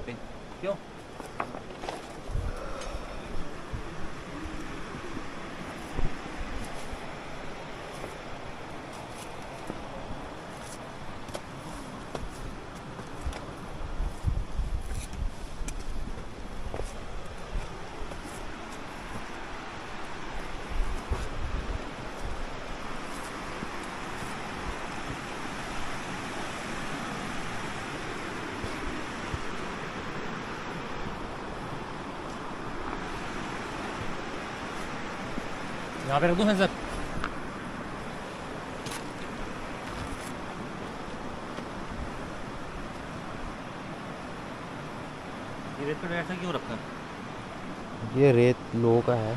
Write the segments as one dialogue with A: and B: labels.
A: पे। क्यों? यहाँ पे रख दूँ सर? ये रेत पे ऐसा क्यों रखा है?
B: ये रेत लोगों का है।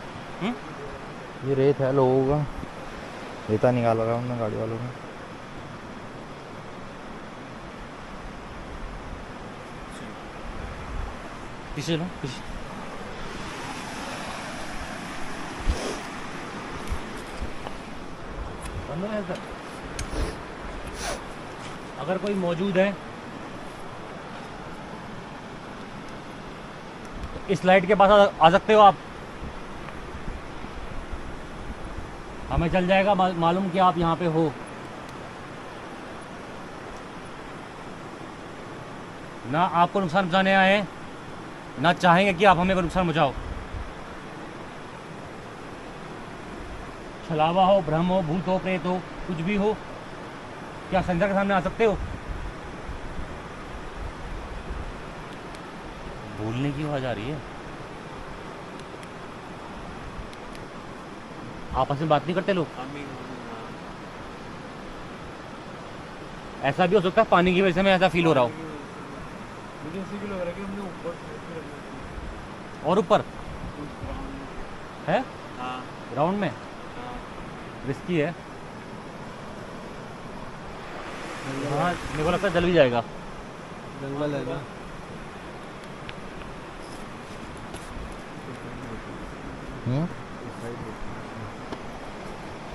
B: ये रेत है लोगों का, रेता निकाला रहा उन्होंने गाड़ी वालों ने।
A: पीछे लो, पीछे। बंद है सर। अगर कोई मौजूद है इस लाइट के पास आ सकते हो आप। हमें चल जाएगा मालूम कि आप यहाँ पे हो। ना आपको नुकसान पहुँचाने आए हैं, ना चाहेंगे कि आप हमें नुकसान पहुँचाओ। छलावा हो, भ्रम हो, भूत हो, प्रेत हो, कुछ भी हो, क्या संजय के सामने आ सकते हो? भूलने की आवाज आ रही है। आपस में बात नहीं करते लोग? ऐसा भी हो सकता है पानी की वजह से हमें ऐसा फील हो रहा हो।
C: मुझे ऐसे भी लग रहा है कि हमने ऊपर
A: और ऊपर है
C: हाँ
A: ग्राउंड में
C: हाँ
A: रिस्की है। हाँ मेरे को लगता है जल भी जाएगा।
C: जंगल है ना।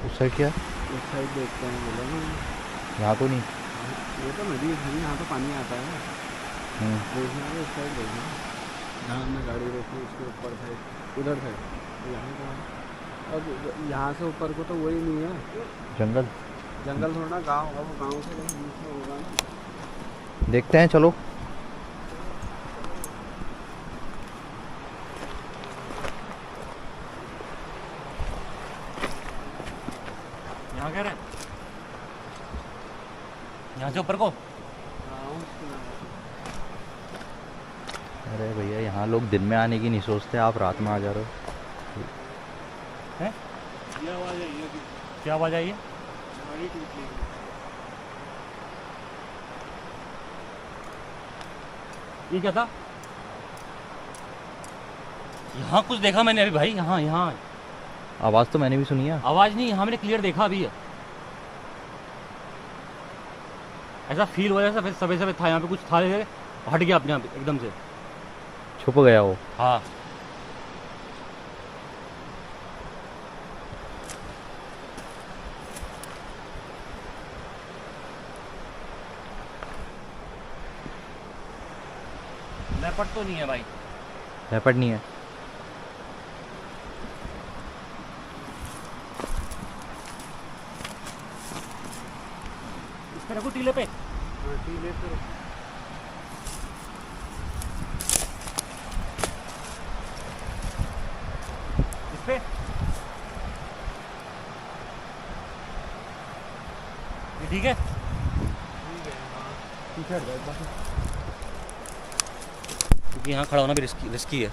B: उस साइड क्या?
C: उस साइड देखते हैं बोला ना।
B: यहाँ तो नहीं।
C: ये तो नदी है, यहाँ तो पानी आता है। देखना है उस साइड देखना, जहाँ हमने गाड़ी रोकी उसके ऊपर साइड, उधर साइड। तो यहाँ का अब यहाँ से ऊपर को तो वही नहीं है,
B: जंगल।
C: जंगल थोड़ा गाँव, अब गाँव से कहीं बीच में होगा ना।
B: देखते हैं चलो।
A: यहाँ कह रहे हैं यहाँ से ऊपर को।
B: अरे भैया यहाँ लोग दिन में आने की नहीं सोचते, आप रात में आ जा रहे हो।
A: है
C: ये आवाज़ आई है,
A: क्या आवाज आई है?
C: गाड़ी टूट गई।
A: ये क्या था? यहाँ कुछ देखा मैंने अभी भाई। यहाँ यहाँ
B: आवाज़ तो मैंने भी सुनी है।
A: आवाज नहीं, यहाँ मैंने क्लियर देखा अभी। ऐसा फील हो रहा है सफेद सफेद था यहाँ पे, कुछ था, हट गया अपने आप एकदम से,
B: छुप गया वो।
A: हाँ लेपर्ड तो नहीं है भाई।
B: लेपर्ड नहीं है।
A: इस पे रखो टीले पे।
C: हाँ टीले पे
A: इस पे ये ठीक है।
C: पीछे हट जाए बस।
A: क्योंकि यहाँ खड़ा होना भी रिस्की है।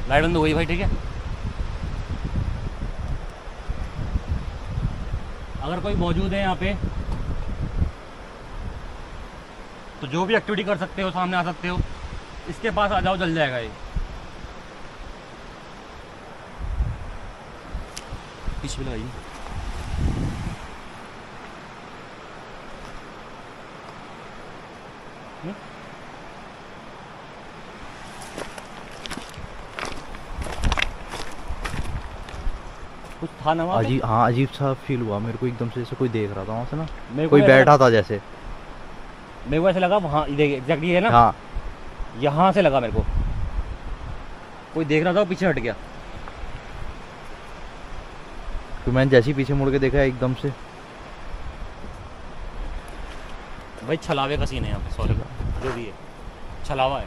A: लाइट बंद हो गई भाई, ठीक है। अगर कोई मौजूद है यहाँ पे तो जो भी एक्टिविटी कर सकते हो, सामने आ सकते हो, इसके पास आ जाओ, जल जाएगा ये। पीछे भी लगाइए। कुछ था ना वहाँ पे?
B: अजीब, हाँ अजीब सा फील हुआ मेरे को एकदम से, जैसे कोई देख रहा था वहाँ से ना,
A: मेरे को
B: कोई
A: ऐसा
B: बैठा था जैसे।
A: मेरे को ऐसा लगा वहाँ, देखिए एग्जैक्टली है ना,
B: हाँ
A: यहाँ से लगा मेरे को कोई देख रहा था, वो पीछे हट गया।
B: फिर मैंने जैसे ही पीछे मुड़ के देखा एकदम से।
A: भाई छलावे का सीन है यहाँ पे, सॉरी जो भी है छलावा है।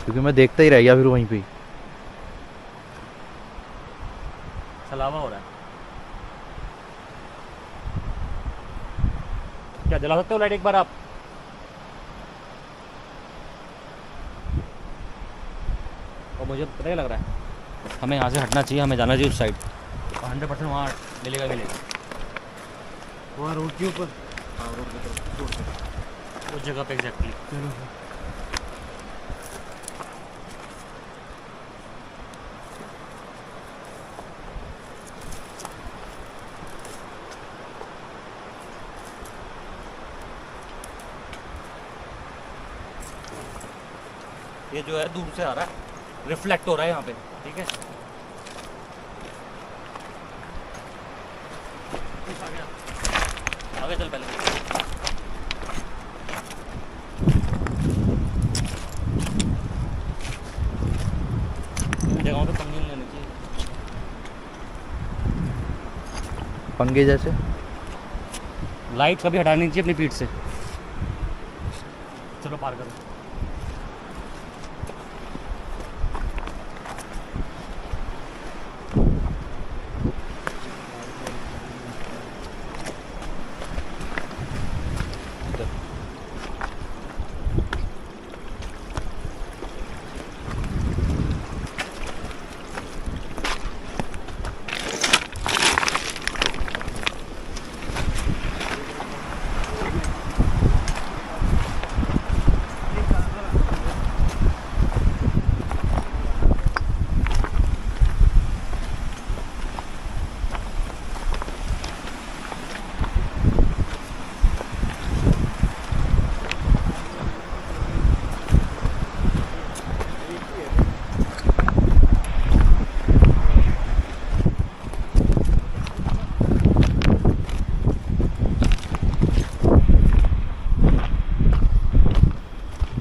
B: क्योंकि मैं देखता ही रह गया फिर वहीं पे ही।
A: छलावा हो रहा है। क्या जला सकते हो लाइट एक बार आप? और मुझे पता क्या लग रहा है, हमें यहाँ से हटना चाहिए, हमें जाना चाहिए उस साइड। 100% वहाँ मिलेगा मिलेगा,
C: वहाँ रोड के ऊपर।
A: हाँ रोड की तरफ, रोड पे उस जगह पे एग्जैक्टली।
C: चलो
A: ये जो है दूर से आ रहा है, रिफ्लेक्ट हो रहा है यहाँ पे, ठीक है। आगे चल पहले। जगहों पे पंगे नहीं लेने चाहिए।
B: पंगे जैसे?
A: लाइट कभी हटानी नहीं चाहिए अपनी पीठ से। चलो पार करो।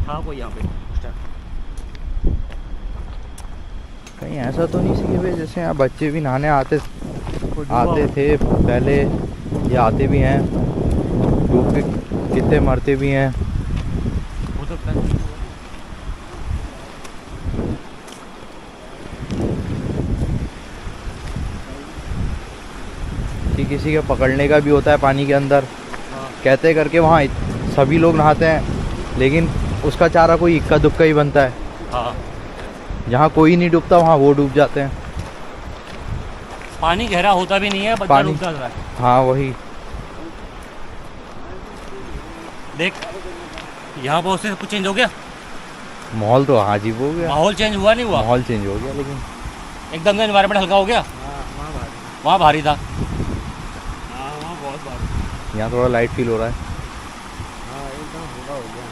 A: था कोई यहाँ पे उस टाइम?
B: कहीं ऐसा तो नहीं सी भाई जैसे यहाँ बच्चे भी नहाने आते थे पहले, ये आते भी हैं, डूब के कितने मरते भी हैं।
A: हो सकता है।
B: कि किसी के पकड़ने का भी होता है पानी के अंदर,
A: हाँ।
B: कहते करके वहाँ सभी लोग नहाते हैं, लेकिन उसका चारा कोई इक्का दुक्का ही बनता है।
A: हाँ
B: जहाँ कोई नहीं डूबता वहाँ वो डूब जाते हैं।
A: पानी गहरा होता भी नहीं है, बच्चा
B: पानी-
A: डूब जाता है।
B: हाँ वही।
A: देख यहाँ बहुत से कुछ चेंज हो गया,
B: माहौल तो अजीब हो गया,
A: माहौल चेंज हुआ नहीं हुआ?
B: माहौल चेंज हो गया, लेकिन
A: एकदम से एनवायरनमेंट हल्का हो गया।
C: वहाँ भारी।
A: वहाँ भारी था।
C: हाँ वहाँ बहुत भारी।
B: यहाँ थोड़ा लाइट फील हो रहा है।
C: हाँ एकदम हल्का हो गया।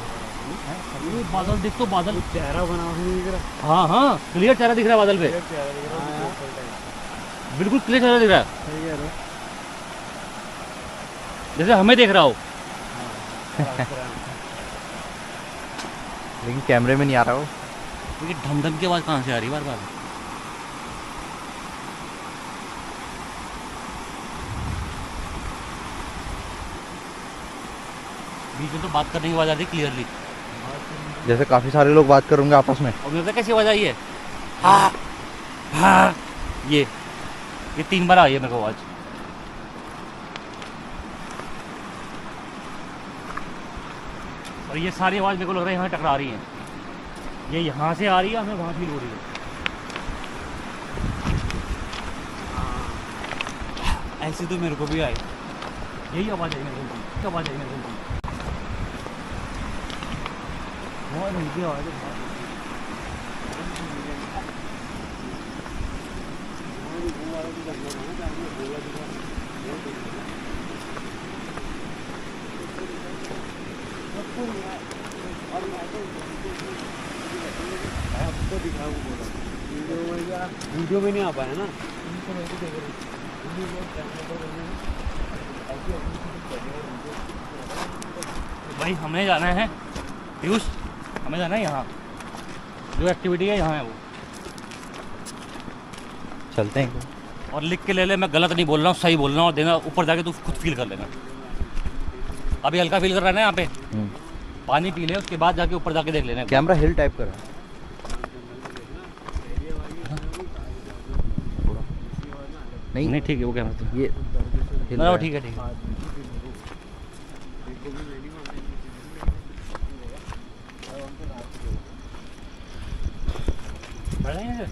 A: ये बादल देख तो, बादल
C: चेहरा बना हुआ नहीं दिख रहा।
A: हाँ हाँ क्लियर चेहरा दिख रहा है बादल पे,
C: चेहरा दिख रहा है।
A: बिल्कुल क्लियर चेहरा दिख रहा है,
C: सही है रे।
A: जैसे हमें देख रहा हो।
B: लेकिन कैमरे में नहीं आ रहा वो।
A: क्योंकि ढमढम की आवाज़ कहाँ से आ रही है बार बार? बीच में तो बात करने की आवाज़ आ रही क्लियरली,
B: जैसे काफी सारे लोग बात करेंगे आपस में।
A: और मुझे कैसी आवाज़ आई है? हाँ हाँ, ये 3 बार आई है मेरे को आवाज़। और ये सारी आवाज़ मेरे को लग रहा है यहाँ टकरा रही है, ये यहाँ से आ रही है, हमें वहाँ फील हो रही है।
C: ऐसी तो मेरे को भी आई।
A: यही आवाज़ आई मेरे को, क्या आवाज़ आई मेरे को? बहुत हल्की आवाज़ है।
C: वाला भी करना था ना, जहाँ पे बोला दिखा वो देखना और मैं तो दिखा वो बोला वीडियो में नहीं आ पाया ना,
A: भाई हमें जाना है पीयूष, हमें जाना है यहाँ, जो एक्टिविटी है यहाँ है वो।
B: चलते हैं।
A: और लिख के ले ले, मैं गलत नहीं बोल रहा हूँ, सही बोल रहा हूँ, और देना ऊपर जाके तू खुद फील कर लेना। अभी हल्का फील कर रहा है ना यहाँ पे, पानी पी ले, उसके बाद जाके ऊपर जाके देख लेना।
B: कैमरा हिल टाइप कर रहा है। नहीं
A: नहीं ठीक है वो कैमरा
B: ये हिल
A: ना,
B: रहा है।
A: ठीक है ठीक है। बढ़ जाएंगे।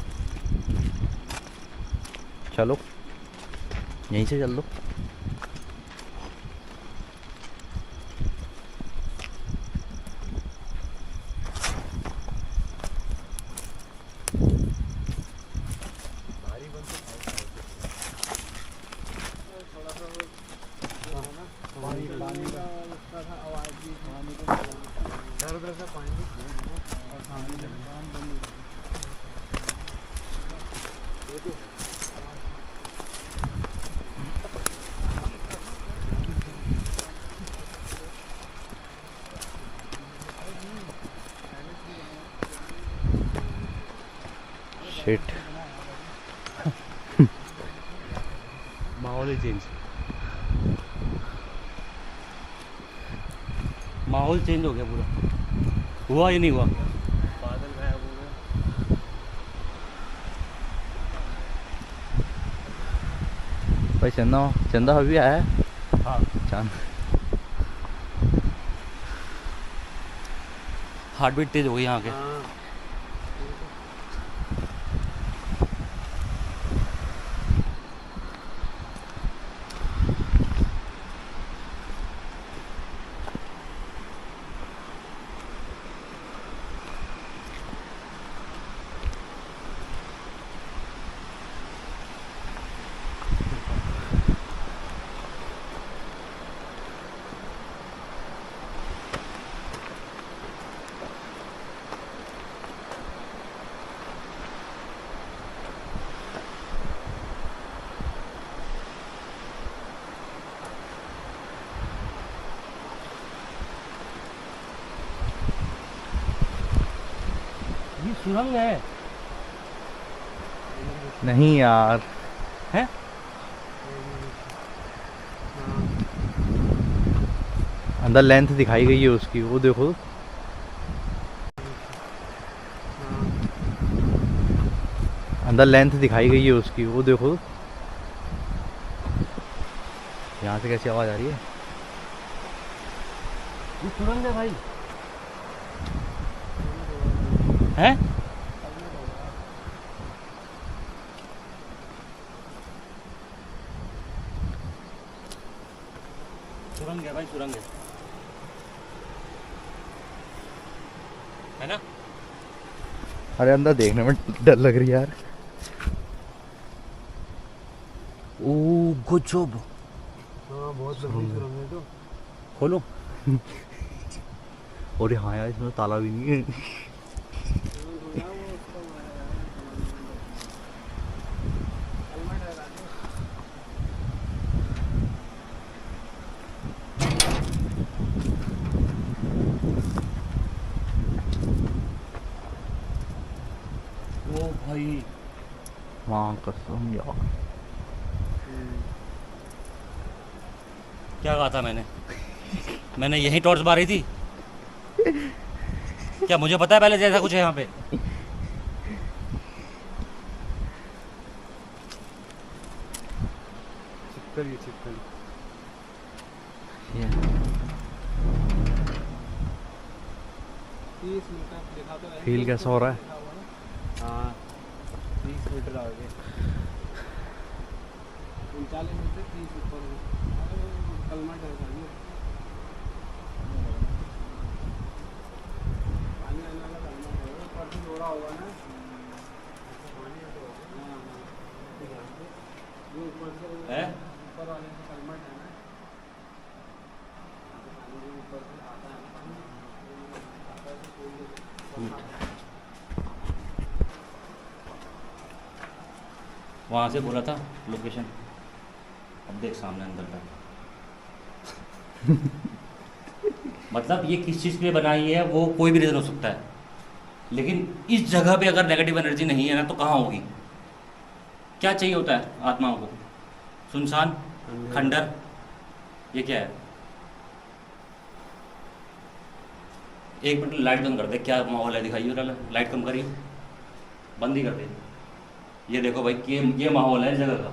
B: चलो यहीं से चल लो। शिट
A: माहौल ही चेंज, माहौल चेंज हो गया पूरा। हुआ या नहीं हुआ?
C: बादल गायब हो गए।
B: भाई चंदा अभी आया है।
A: हाँ
B: चांद
A: हार्ट बीट तेज हो गई यहाँ के।
C: हाँ
A: ये सुरंग है।
B: नहीं यार
A: हैं?
B: अंदर लेंथ दिखाई गई है उसकी, वो देखो। अंदर लेंथ दिखाई गई है उसकी, वो देखो। यहाँ से कैसी आवाज आ रही है?
A: ये सुरंग है भाई। हैं? सुरंग है भाई, सुरंग है ना?
B: अरे अंदर देखने में डर लग रही है यार।
A: ओ गजब।
C: हाँ बहुत लंबी सुरंग है तो।
A: खोलो।
B: और हाँ यार इसमें ताला भी नहीं है।
A: ओ भाई
B: वहाँ कसम यार।
A: क्या कहा था मैंने? मैंने यही टॉर्च मारी थी। क्या मुझे पता है पहले जैसा कुछ है यहाँ पे?
C: छिपकली छिपकली।
B: फील कैसा हो रहा है?
C: हाँ 30 मीटर आगे, 39 मीटर 30 ऊपर कलमा डर पानी आने वाला कलमा है, ऊपर से जोड़ा होगा ना पानी है तो। हाँ हाँ जो ऊपर से
A: है
C: ऊपर वाले से कलमट है ना, पानी जो ऊपर से आता है ना, पानी आता है तो कोई
A: वहाँ से बोला था लोकेशन, अब देख सामने अंदर का। मतलब ये किस चीज़ के लिए बनाई है वो कोई भी रीज़न हो सकता है, लेकिन इस जगह पे अगर नेगेटिव एनर्जी नहीं है ना तो कहाँ होगी? क्या चाहिए होता है आत्माओं को? सुनसान, खंडर, ये क्या है? एक मिनट लाइट बंद कर दे, क्या माहौल है दिखाइए जरा, लाइट कम करिए, बंद ही कर दे। ये देखो भाई ये माहौल है इस जगह का,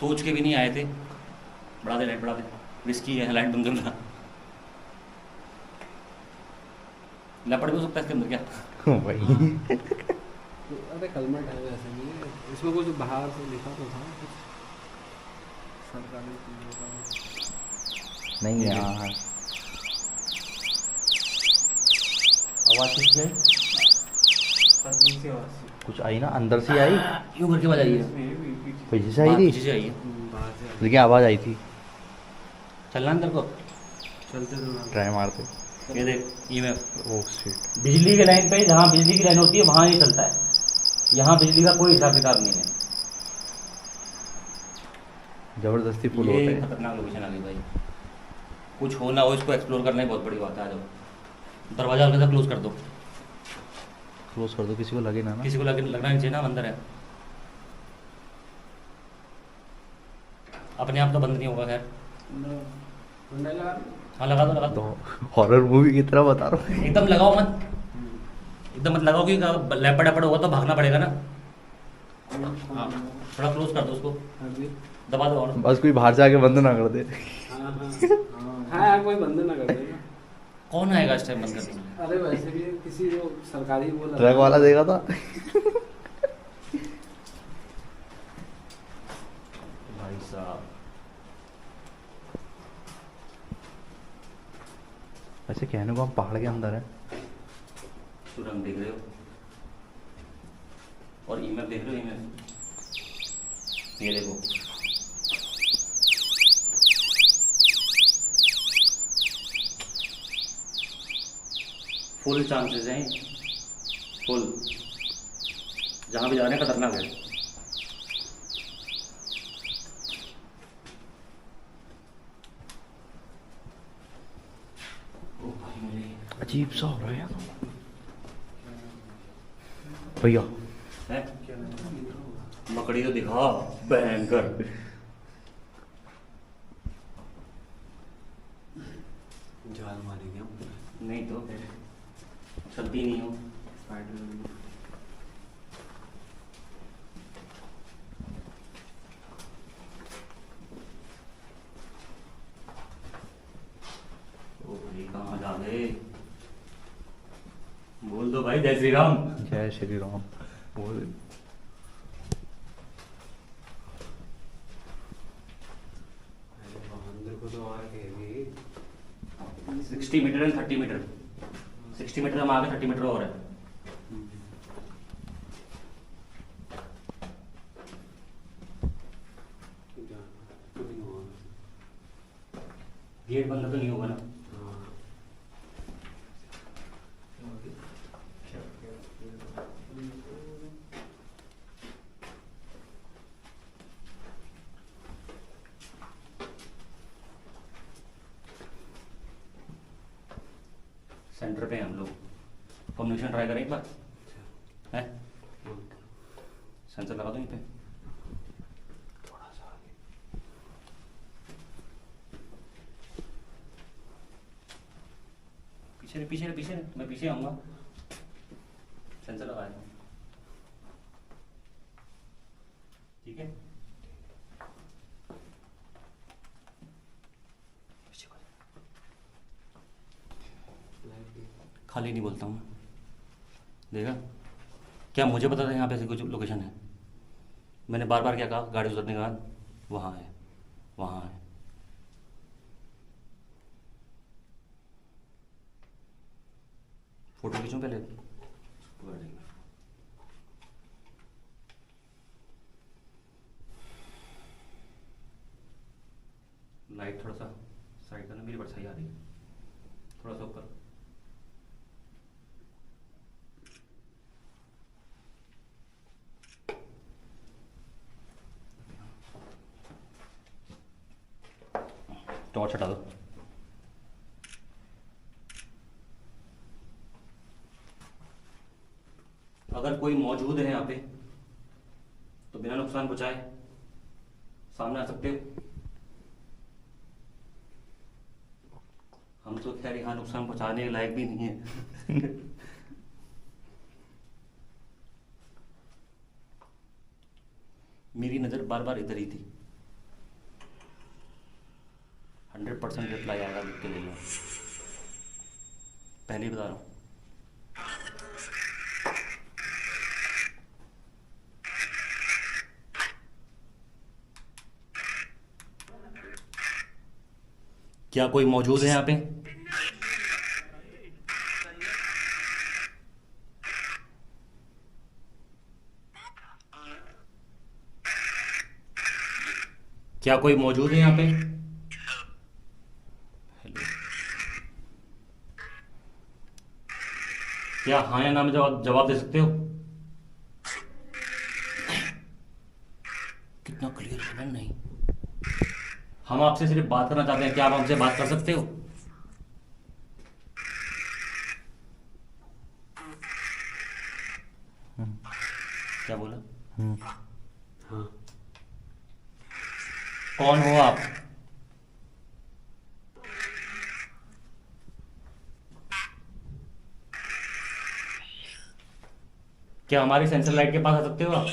A: सोच के भी नहीं आए थे। बढ़ा दे लाइट, बढ़ा दे, रिस्की है लाइट बंद करना। लपड़ भी हो सकता है इसके अंदर क्या?
B: वही
C: तो अरे कलमट है वैसे नहीं, इसमें कुछ बाहर से लिखा तो था कुछ सरकारी चीज़ों का।
B: नहीं है। हाँ हाँ
A: आवाज़ किसकी आई?
C: पत्नी की आवाज़ से
B: कुछ आई ना, अंदर से आई,
A: यूँ करके आवाज़ आई है,
B: पीछे से आई थी,
A: पीछे से आई है।
C: बाहर से आ-
B: लेकिन आवाज़ आई थी।
A: चलना अंदर को,
C: चलते तो
B: ट्राई मारते।
A: ये देख ईएमएफ।
B: Oh shit.
A: बिजली के लाइन पे जहाँ बिजली की लाइन होती है वहाँ ये चलता है, यहाँ बिजली का कोई हिसाब किताब नहीं है।
B: जबरदस्ती पुल होता
A: ये
B: है।
A: खतरनाक लोकेशन आ गई भाई, कुछ हो ना हो इसको एक्सप्लोर करना ही बहुत बड़ी बात है। आ जाओ, दरवाजा हल्का सा क्लोज कर दो,
B: क्लोज कर दो, किसी को लगे ना ना।
A: किसी को लगना नहीं चाहिए ना अंदर है। अपने आप तो बंद नहीं होगा खैर।
C: कुंडा लगा
A: हाँ लगा दो, लगा
B: तो
A: दो,
B: हॉरर मूवी की तरह बता रहा हूँ।
A: एकदम लगाओ मत, एकदम मत लगाओ क्योंकि लैपड़ लैपड़ होगा तो भागना पड़ेगा ना। हाँ थोड़ा क्लोज कर दो उसको,
C: अभी
A: दबा दो और।
B: बस कोई बाहर से आके बंद ना कर दे।
C: हाँ हाँ हाँ, कोई बंद ना कर देगा।
A: कौन आएगा इस टाइम बंद करने?
C: अरे वैसे भी किसी जो सरकारी वो लगा-
B: ट्रक वाला देखा था।
A: भाई साहब
B: वैसे कहने को हम पहाड़ के अंदर है।
A: सुरंग देख रहे हो और ईमेल देख रहे हो, ईमेल ये देखो, फुल चांसेस हैं, फुल, जहाँ भी जा रहे हैं खतरनाक है। ओ भाई मेरे
B: अजीब सा हो रहा है यार भैया।
A: है मकड़ी तो दिखा भयंकर।
C: जाल मारी गया
A: नहीं तो चलती नहीं हो।
C: स्पाइडर
A: 哎 बोल दो भाई जय श्री राम।
B: जय श्री राम बोल।
A: 60 मीटर एंड 30 मीटर, 60 मीटर हम आगे, 30 मीटर और है। गेट बंद तो नहीं होगा ना? सेंटर पे हैं हम लोग, कम्युनिकेशन ट्राई करें एक बार, है सेंसर लगा दो यहीं पे।
C: थोड़ा सा आगे
A: पीछे रे, पीछे रे, पीछे रे, मैं पीछे आऊँगा। सेंसर लगा दूँ, ठीक है। खाली नहीं बोलता हूँ, देखा क्या मुझे पता था यहाँ पे ऐसी कुछ लोकेशन है? मैंने बार बार क्या कहा, गाड़ी उतरने के बाद वहाँ है, वहाँ है। फोटो खींचूं पहले। लाइट थोड़ा सा साइड करना, मेरी परछाई आ रही है, थोड़ा सा ऊपर। टॉर्च हटा दो। अगर कोई मौजूद है यहाँ पे तो बिना नुकसान पहुंचाए सामने आ सकते हो। हम तो खैर यहाँ नुकसान पहुंचाने के लायक भी नहीं है। मेरी नज़र बार बार इधर ही थी। 100% रिप्लाई आएगा, लिख के ले लो, पहले ही बता रहा हूँ। क्या कोई मौजूद है यहाँ पे? क्या कोई मौजूद है यहाँ पे? हेलो, क्या हाँ या ना में जवाब दे सकते हो? कितना क्लियर है? नहीं, हम आपसे सिर्फ बात करना चाहते हैं, क्या आप हमसे बात कर सकते हो? क्या बोला?
C: हाँ।
A: कौन हो आप? क्या हमारी सेंसर लाइट के पास आ सकते हो आप?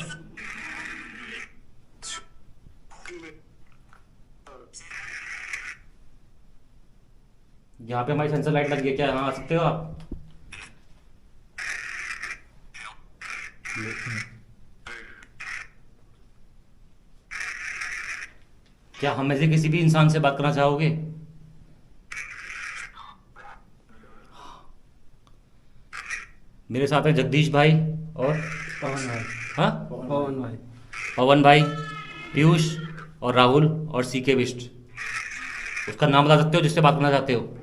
A: यहाँ पे हमारी सेंसर लाइट लगी है, क्या यहाँ आ सकते हो आप? क्या हम में से किसी भी इंसान से बात करना चाहोगे? मेरे साथ है जगदीश भाई और
C: पवन भाई।
A: हाँ,
C: पवन भाई।
A: पवन भाई, पीयूष और राहुल और सीके बिष्ट। उसका नाम बता सकते हो जिससे बात करना चाहते हो?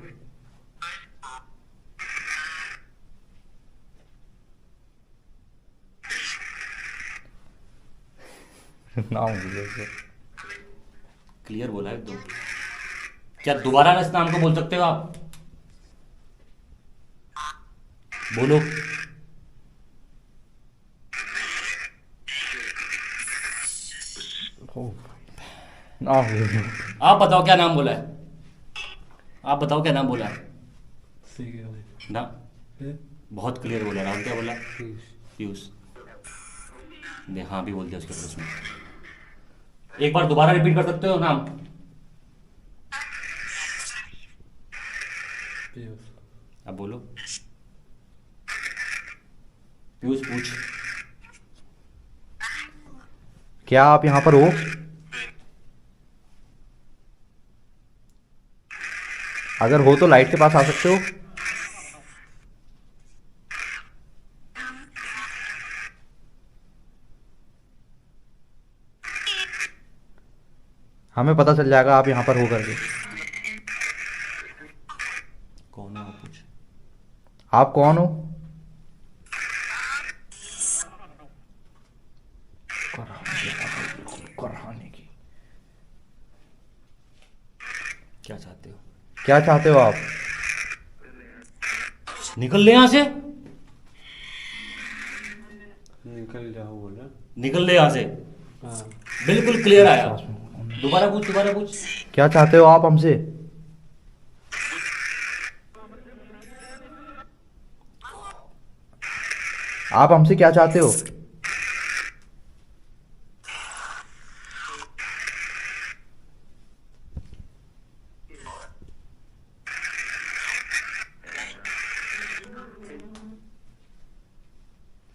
B: नाम
A: क्लियर बोला है एकदम। क्या दोबारा इस नाम को बोल सकते हो आप? बोलो। आप बताओ क्या नाम बोला है? आप बताओ क्या नाम बोला है?
C: सीके भाई।
A: ना,
C: फिर
A: बहुत क्लियर बोला। राहुल क्या बोला?
C: पीयूष।
A: पीयूष ने हाँ भी बोल दिया उसके बाद उसमें। एक बार दोबारा रिपीट कर सकते हो नाम?
C: पीयूष।
A: अब बोलो। पीयूष पूछ।
B: क्या आप यहाँ पर हो? अगर हो तो लाइट के पास आ सकते हो। हमें पता चल जाएगा आप यहाँ पर हो करके।
A: कौन है वो पूछ।
B: आप कौन हो? कराने की
A: क्या चाहते हो?
B: क्या चाहते हो आप?
A: निकल ले यहाँ से,
C: निकल जाओ बोला।
A: निकल ले यहाँ से।
C: हाँ।
A: बिल्कुल क्लियर आया। दोबारा पूछ, दोबारा पूछ।
B: क्या चाहते हो आप हमसे? आप हमसे क्या चाहते हो?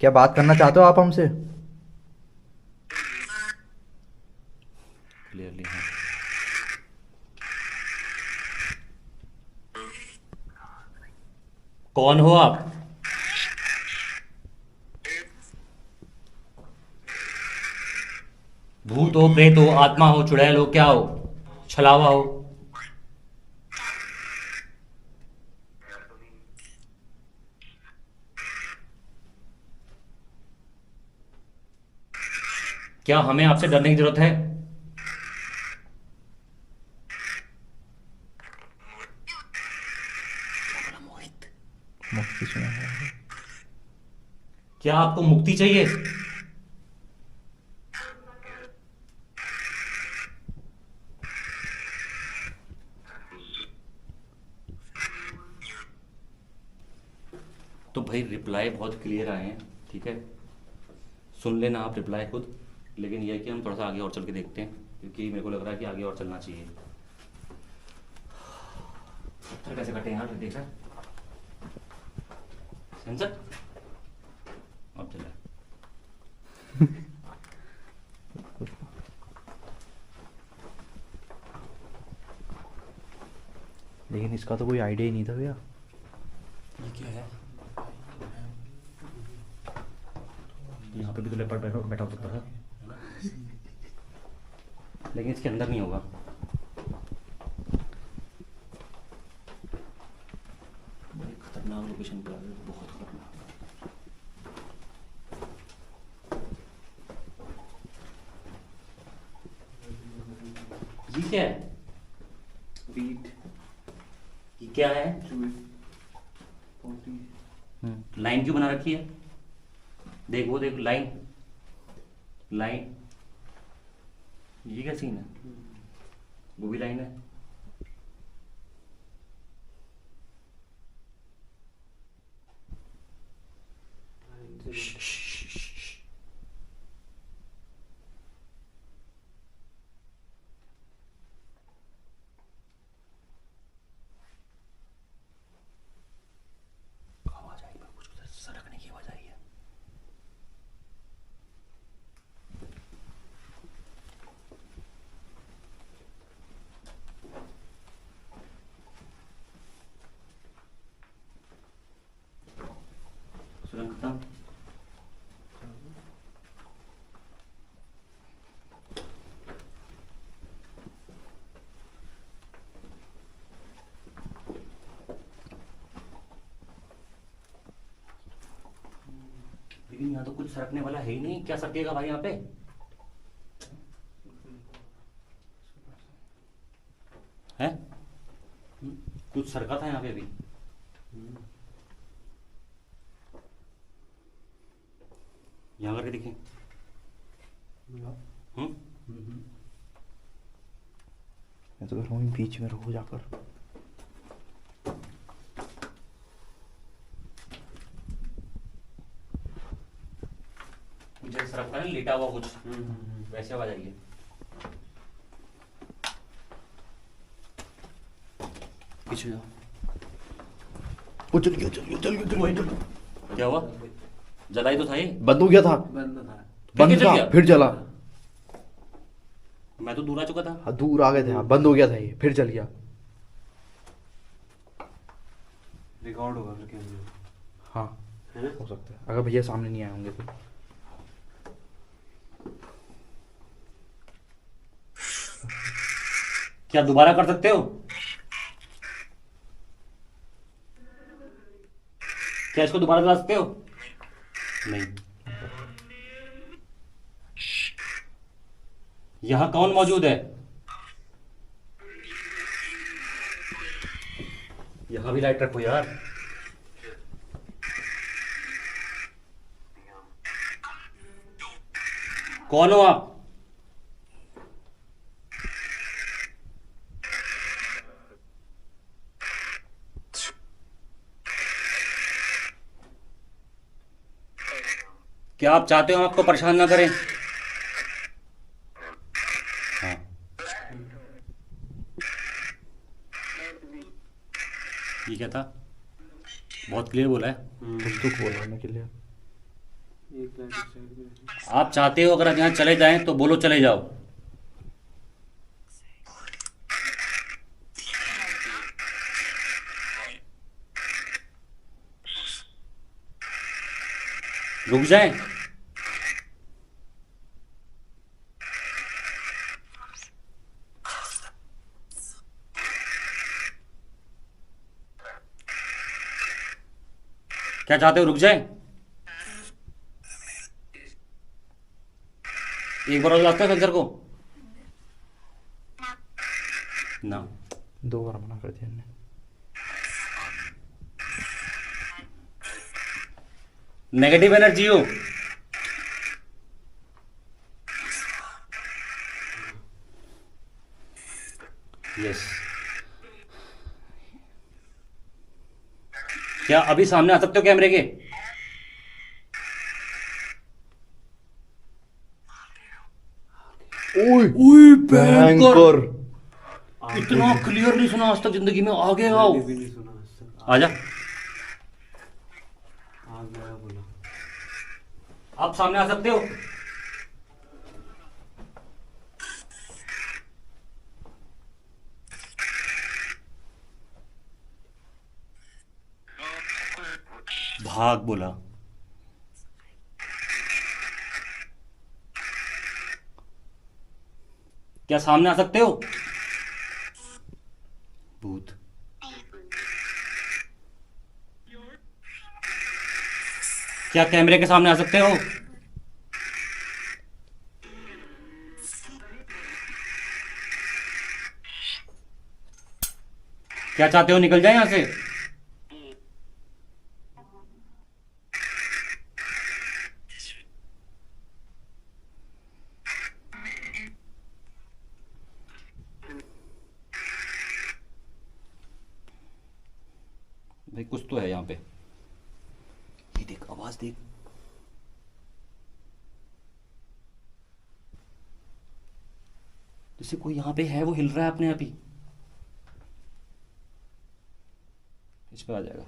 B: क्या बात करना चाहते हो आप हमसे?
A: क्लियरली हाँ। कौन हो आप? भूत हो, प्रेत हो, आत्मा हो, चुड़ैल हो, क्या हो? छलावा हो? क्या हमें आपसे डरने की जरूरत है? मोहित,
B: मुक्ति सुना है।
A: क्या आपको मुक्ति चाहिए? तो भाई रिप्लाई बहुत क्लियर आए हैं, ठीक है, सुन लेना आप रिप्लाई खुद। लेकिन यह है कि हम थोड़ा सा आगे और चल के देखते हैं, क्योंकि मेरे को लग रहा है कि आगे और चलना चाहिए। पत्थर कैसे कटे यार, देख रहा है सेंसर। अब चला।
B: लेकिन इसका तो कोई आइडिया ही नहीं था भैया।
A: ये क्या है? यहाँ पे भी तो लेपर्ड बैठा हो सकता है, लेकिन इसके अंदर नहीं होगा। बड़ी खतरनाक लोकेशन पे आ गए, बहुत खतरनाक। ये क्या है?
C: बीट
A: ये क्या है?
C: पोटी
A: लाइन क्यों बना रखी है? देख वो देख, लाइन लाइन। ये क्या सीन है? वो भी लाइन है। आवाज आई, कुछ सरकने की आवाज आई है। सुरंग खत्म। लेकिन यहाँ तो कुछ सरकने वाला है ही नहीं, क्या सरकेगा भाई यहाँ पे? है? कुछ सरका था यहाँ पे भी। यहाँ करके देखें।
B: मैं तो कह रहा हूँ बीच में रहो जाकर।
A: जैसे सरकता है लेटा हुआ कुछ, वैसे आवाज आई है। पीछे जाओ।
B: ओ चल गया चल गया चल गया चल गया, चल गया।
A: क्या हुआ? जलाई तो था ये।
B: बंद हो गया था।
C: बंद था।
A: फिर
B: बंद
A: क्या चल
B: था
A: गया?
B: फिर चला।
A: मैं तो दूर आ चुका था।
B: हाँ दूर आ गए थे, हाँ बंद हो गया था ये फिर चल गया।
C: रिकॉर्ड होगा फिर कैमरे में।
B: हाँ
C: है ना?
B: हो सकता है, अगर भैया सामने नहीं आए होंगे तो।
A: क्या दोबारा कर सकते हो? क्या इसको दोबारा चला सकते हो? नहीं। यहां कौन मौजूद है? यहां भी लाइट रखो यार। कौन हो आप? क्या आप चाहते हो हम आपको परेशान ना करें? हाँ। ये क्या था? बहुत क्लियर बोला है।
B: कुछ तो बोल रहा के लिए।
C: एक लाइट इस साइड में है।
A: आप चाहते हो अगर आप यहाँ चले जाएं तो बोलो चले जाओ। रुक जाएं। क्या चाहते हो, रुक जाएं? एक बार और लगता है सेंसर को ना।
B: 2 बार मना कर दिया हमने।
A: नेगेटिव एनर्जी हो। यस। क्या अभी सामने आ सकते हो कैमरे के?
B: ओए भयंकर।
A: इतना क्लियर नहीं सुना आज तक जिंदगी में। आगे आओ,
C: मैंने भी नहीं सुना आज तक।
A: आजा।
C: आ गया बोला।
A: आप सामने आ सकते हो। भाग बोला। क्या सामने आ सकते हो? भूत। क्या कैमरे के सामने आ सकते हो? क्या चाहते हो निकल जाए यहां से? भाई कुछ तो है यहाँ पे। ये देख, आवाज देख। जैसे कोई यहाँ पे है, वो हिल रहा है अपने आप ही। इस पे आ जाएगा।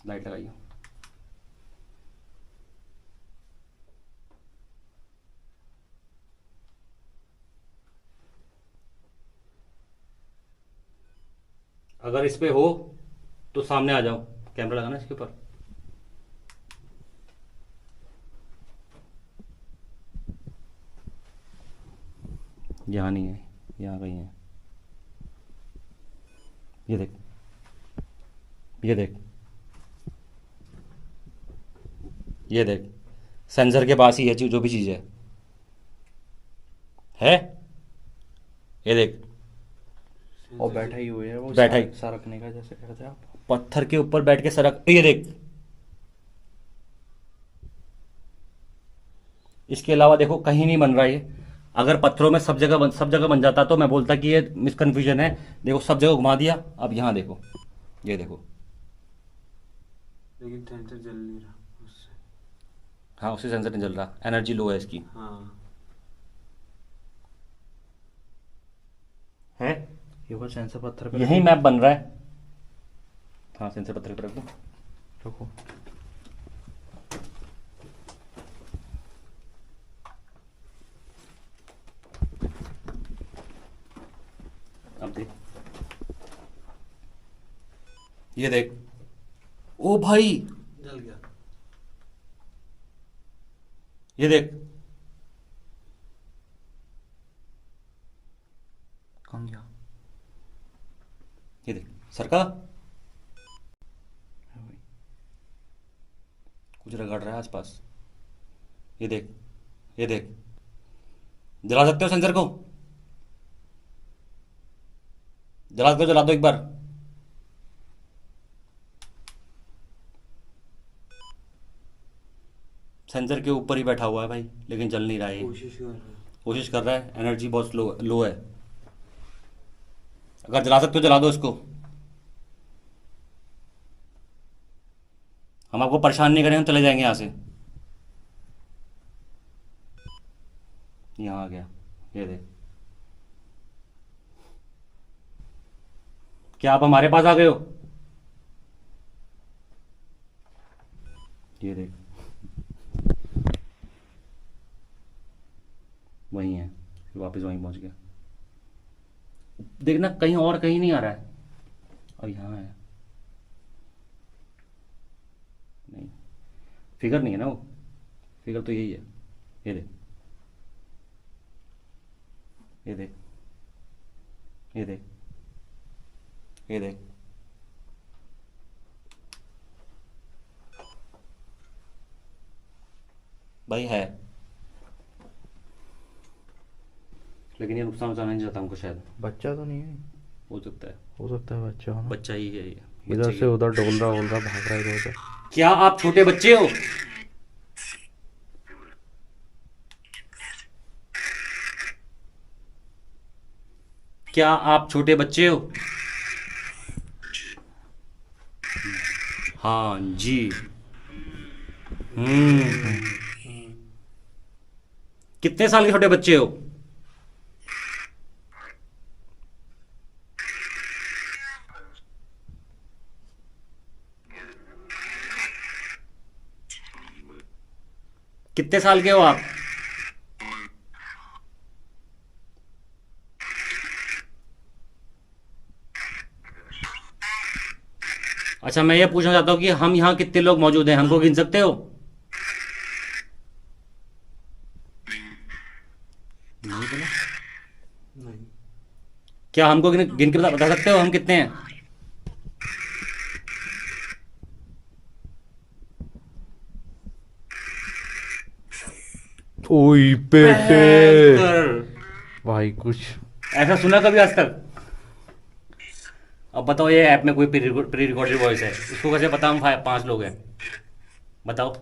A: लाइट लगाइए। अगर इस पे हो तो सामने आ जाओ। कैमरा लगाना इसके ऊपर। यहाँ नहीं है, यहाँ कहीं है। ये देख, ये देख, ये देख। सेंसर के पास ही है जो भी चीज़ है। ये देख।
B: और बैठा ही हुए है वो,
A: बैठा ही।
B: सरकने का जैसे करते हैं आप।
A: पत्थर के ऊपर बैठ के सरक। ये देख। इसके अलावा देखो कहीं नहीं बन रहा ये। अगर पत्थरों में सब जगह बन जाता तो मैं बोलता कि ये मिसकन्फ्यूजन है। देखो सब जगह घुमा दिया। अब यहाँ देखो, ये देखो।
C: लेकिन सेंसर जल नहीं रहा उससे।
A: हाँ, उससे सेंसर नहीं जल रहा, एनर्जी लो है इसकी।
C: हाँ
A: है।
B: ये वो सेंसर पत्थर पे
A: यही मैप बन रहा है। हाँ, सेंसर पत्थर पर रख दो।
B: रखो।
A: अब देख, ये देख। ओ भाई,
C: जल गया।
A: ये देख।
B: कौन गया?
A: ये देख सरका। कुछ रगड़ रहा है आसपास। ये देख, ये देख। जला सकते हो सेंसर को? जला दो एक बार। सेंसर के ऊपर ही बैठा हुआ है भाई, लेकिन जल नहीं रहा है ये। कोशिश कर रहा है। एनर्जी बहुत लो है। अगर जला सकते हो जला दो इसको। हम आपको परेशान नहीं करेंगे, हम चले जाएंगे यहाँ से। यहाँ आ गया। ये देख। क्या आप हमारे पास आ गए हो? ये देख, वही है। फिर वापस वहीं पहुंच गया। देखना कहीं और, कहीं नहीं आ रहा है। और यहाँ है। नहीं, फिगर नहीं है ना वो। फिगर तो यही है। ये देख, ये देख, ये देख, ये देख। भाई है, लेकिन ये नुकसान पहुंचाना नहीं चाहता हमको शायद।
B: बच्चा तो नहीं है?
A: हो सकता है,
B: हो सकता है बच्चा हो ना।
A: बच्चा ही है ये।
B: इधर
A: बच्चे
B: से उधर डोल रहा भाग रहा है इधर उधर।
A: क्या आप छोटे बच्चे हो? क्या आप छोटे बच्चे हो? हाँ जी। कितने साल के छोटे बच्चे हो? कितने साल के हो आप? अच्छा, मैं ये पूछना चाहता हूँ कि हम यहाँ कितने लोग मौजूद हैं, हमको गिन सकते हो? नहीं बोला?
C: नहीं।
A: क्या हमको गिन गिन के बता सकते हो हम कितने हैं?
B: ओई बेटे
A: बेहतर।
B: भाई कुछ
A: ऐसा सुना कभी आज तक? अब बताओ, ये ऐप में कोई प्री रिकॉर्डेड वॉइस है, उसको कैसे पता हम 5 लोग हैं? बताओ।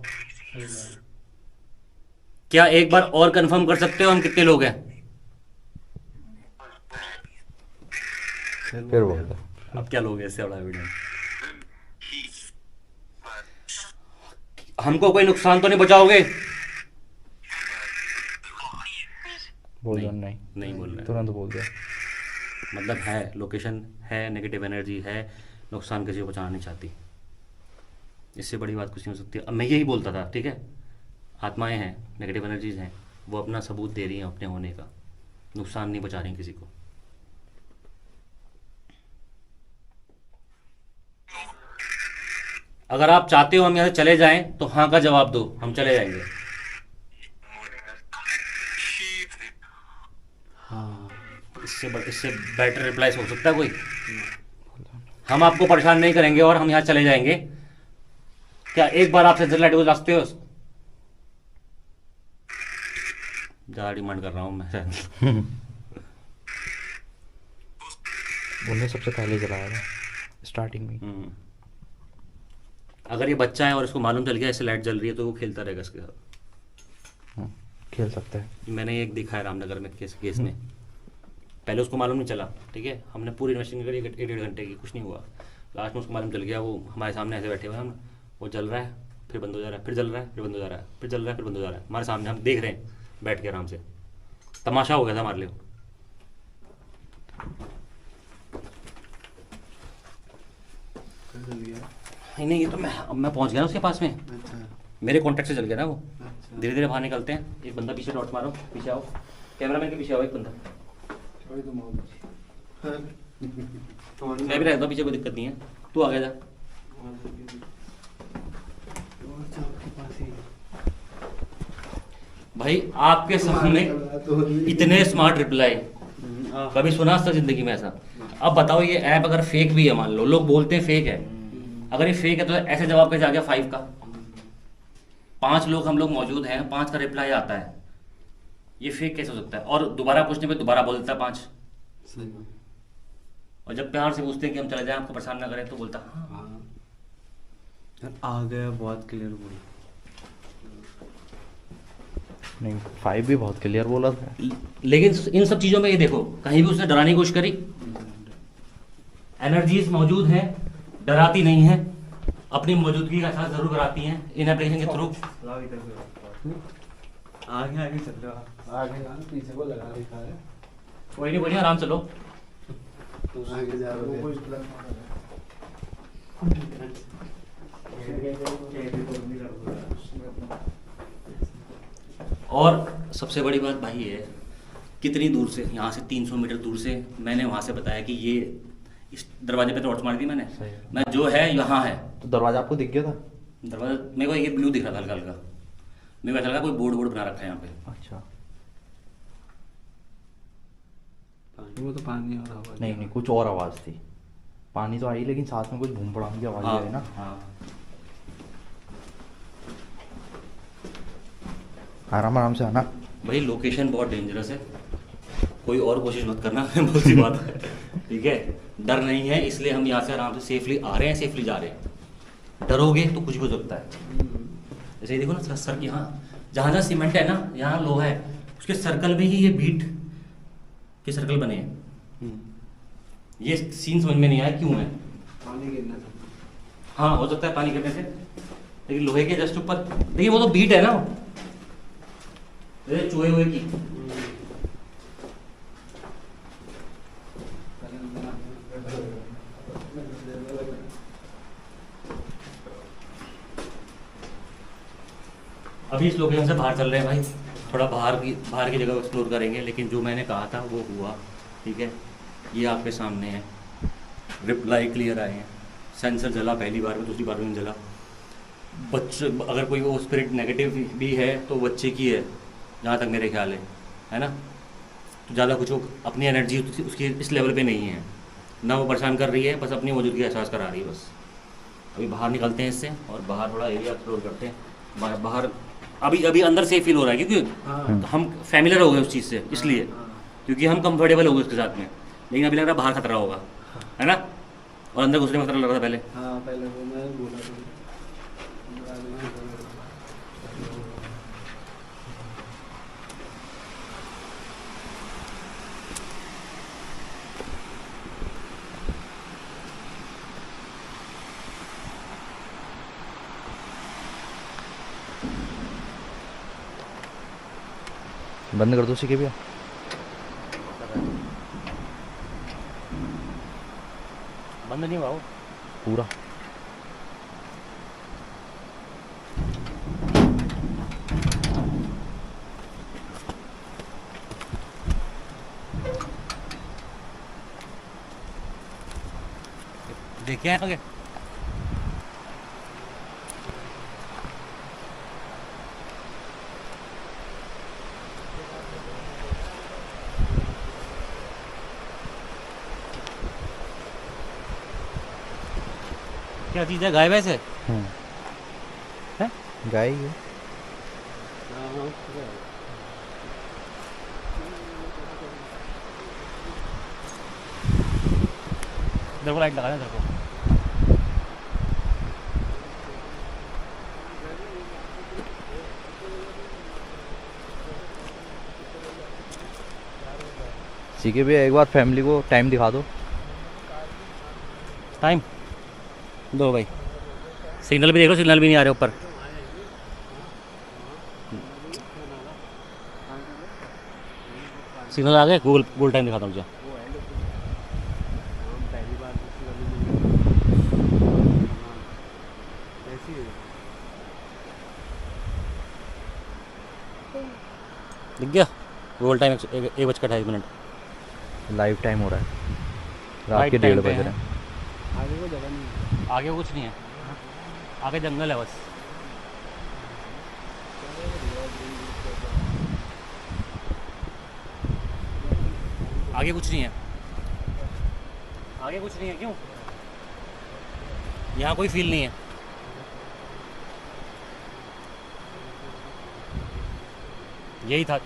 A: क्या एक बार और कंफर्म कर सकते हो हम कितने लोग हैं?
B: फिर बोल दो।
A: अब क्या लोग हैं इससे बड़ा एविडेंस? हमको कोई नुकसान तो नहीं पहुंचाओगे?
B: बोल दो। नहीं
A: नहीं बोल रहे।
B: तुरंत बोल दिया।
A: मतलब है, लोकेशन है, नेगेटिव एनर्जी है, नुकसान किसी को पहुंचाना नहीं चाहती। इससे बड़ी बात कुछ नहीं हो सकती। अब मैं यही बोलता था, ठीक है, आत्माएं हैं, नेगेटिव एनर्जीज हैं, वो अपना सबूत दे रही हैं अपने होने का, नुकसान नहीं पहुंचा रही किसी को। अगर आप चाहते हो हम यहाँ से चले जाएं तो हाँ का जवाब दो, हम चले जाएंगे।
C: हाँ।
A: इससे बेटर रिप्लाई हो सकता है कोई? हम आपको परेशान नहीं करेंगे और हम यहाँ चले जाएंगे। क्या एक बार आप सेंसर लाइट को जांचते हो? ज़्यादा डिमांड कर रहा हूँ मैं।
B: उन्हें सबसे पहले जलाया था स्टार्टिंग में।
A: अगर ये बच्चा है और इसको मालूम चल गया इससे लाइट जल रही है तो वो खेलता रहेगा इसके साथ।
B: खेल सकता है।
A: मैंने एक दिखा है रामनगर में केस में, पहले उसको मालूम नहीं चला, ठीक है, हमने पूरी इन्वेस्टिगेशन करी 1-1.5 घंटे की, कुछ नहीं हुआ। लास्ट में उसको मालूम चल गया, वो हमारे सामने ऐसे बैठे हुए हैं हम, वो जल रहा है फिर बंद हो जा रहा है, फिर जल रहा है फिर बंद हो जा रहा है, फिर जल रहा है फिर बंद हो जा रहा है, हमारे सामने हम देख रहे हैं बैठ के आराम से। तमाशा हो गया था हमारे लिए। नहीं, ये तो मैं पहुंच गया ना उसके पास में।
C: अच्छा।
A: मेरे कॉन्टेक्ट से चल गया ना वो।
C: अच्छा।
A: धीरे धीरे बाहर निकलते हैं। एक बंदा पीछे टॉर्च मारो, पीछे आओ, कैमरामैन के पीछे आओ एक बंदा। मैं भी रहता हूँ पीछे, कोई दिक्कत नहीं है, तू आगे जा। भाई आपके सामने इतने स्मार्ट रिप्लाई कभी सुना था जिंदगी में ऐसा? अब बताओ, ये ऐप अगर फेक भी है, मान लो लोग बोलते हैं फेक है, अगर ये फेक है तो ऐसे जवाब कैसे आ गया 5 का? 5 लोग हम लोग मौजूद हैं, 5 का रिप्लाई आता है, ये फेक कैसे हो सकता है? और दोबारा पूछने पे दोबारा बोल देता है 5। और जब प्यार से पूछते हैं कि हम चले जाएं, आपको परेशान ना करें, तो बोलता हाँ।
C: आ गया, बहुत क्लियर बोला।
B: नहीं 5 भी बहुत क्लियर बोला था।
A: लेकिन इन सब चीज़ों में ये देखो, कहीं भी उसने डराने की कोशिश करी? एनर्जीज मौजूद हैं, डराती नहीं है, अपनी मौजूदगी का एहसास जरूर कराती हैं इन एप्लीकेशन के थ्रू।
C: आगे आगे चल रहा, आगे पीछे को लगा रखा है।
A: कोई नहीं, बढ़िया, आराम से लो।
C: आगे जा रहे
A: और सबसे बड़ी बात भाई है, कितनी दूर से, यहाँ से 300 मीटर दूर से मैंने वहाँ से बताया कि ये इस दरवाजे पे टॉर्च मार दी मैंने, मैं जो है यहाँ है।
B: तो दरवाजा आपको दिख गया था?
A: दरवाजा मेरे को ये ब्लू दिख रहा था हल्का हल्का, मेरे को ऐसा लगा कोई बोर्ड बना रखा है यहाँ पे।
B: अच्छा।
C: वो तो पानी और हवा।
B: नहीं कुछ और आवाज़ थी, पानी तो आई लेकिन साथ में कुछ बूम पड़ाम की आवाज़ आई ना।
A: हाँ।
B: आराम आराम से आना।
A: भाई लोकेशन बहुत डेंजरस है, कोई और कोशिश मत करना। बहुत सी बात है, ठीक है। डर नहीं है, इसलिए हम यहाँ से आराम से सेफली आ रहे हैं, सेफली जा रहे हैं। डरोगे तो कुछ भी हो सकता है। जैसे ये देखो ना सर, यहाँ जहाँ जहाँ सीमेंट है ना, यहाँ लोहा है, उसके सर्कल में ही ये बीट के सर्कल बने हैं। ये सीन समझ में नहीं आया क्यों है।
C: पानी गिरने से।
A: हाँ हो सकता है पानी गिरने से, लेकिन लोहे के जस्ट ऊपर देखिए, वो तो बीट है ना, ये चूहे हुए की। अभी इस लोकेशन से बाहर चल रहे हैं भाई, थोड़ा बाहर की जगह एक्सप्लोर करेंगे, लेकिन जो मैंने कहा था वो हुआ, ठीक है। ये आपके सामने है, रिप्लाई क्लियर आए हैं, सेंसर जला पहली बार में, दूसरी बार में नहीं जला। बच्चे अगर कोई वो स्पिरिट नेगेटिव भी है तो बच्चे की है, जहाँ तक मेरे ख्याल है ना। तो ज़्यादा कुछ वो अपनी एनर्जी उसकी इस लेवल पे नहीं है ना, वो परेशान कर रही है, बस अपनी मौजूदगी का एहसास करा रही है बस। अभी बाहर निकलते हैं इससे और बाहर थोड़ा एरिया एक्सप्लोर करते हैं। बाहर अभी अंदर से फील हो रहा है, क्योंकि हम फैमिलियर हो गए उस चीज़ से, इसलिए क्योंकि हम कंफर्टेबल हो गए उसके साथ में। लेकिन अभी लग रहा है बाहर खतरा होगा, है ना। और अंदर घुसने में खतरा लग रहा था पहले।
C: हाँ पहले वो मैं बोला था।
B: बंद कर दो सीखे भैया।
A: बंद नहीं हुआ वो
B: पूरा।
A: देखिए आगे क्या चीज़ है, गाय भैंस है?
B: गाय ही है।
A: इधर को लाइट लगा इधर को।
B: सीखे भैया एक बार फैमिली को टाइम दिखा दो।
A: टाइम दो भाई, सिग्नल भी देख लो, सिग्नल भी नहीं आ रहे ऊपर। सिग्नल आ गए, गूगल टाइम दिखाता हूँ मुझे। दिख गया गूगल टाइम, 1:28।
B: लाइव टाइम हो रहा है, रात
A: राइट
B: के
A: टाइम
B: 1:30
A: पे
B: बज
A: है।
B: रहे हैं।
C: आगे को जगह नहीं है।
A: आगे कुछ नहीं है, आगे जंगल है बस। आगे कुछ नहीं है, आगे कुछ नहीं है। क्यों? यहाँ कोई फील नहीं है। यही था,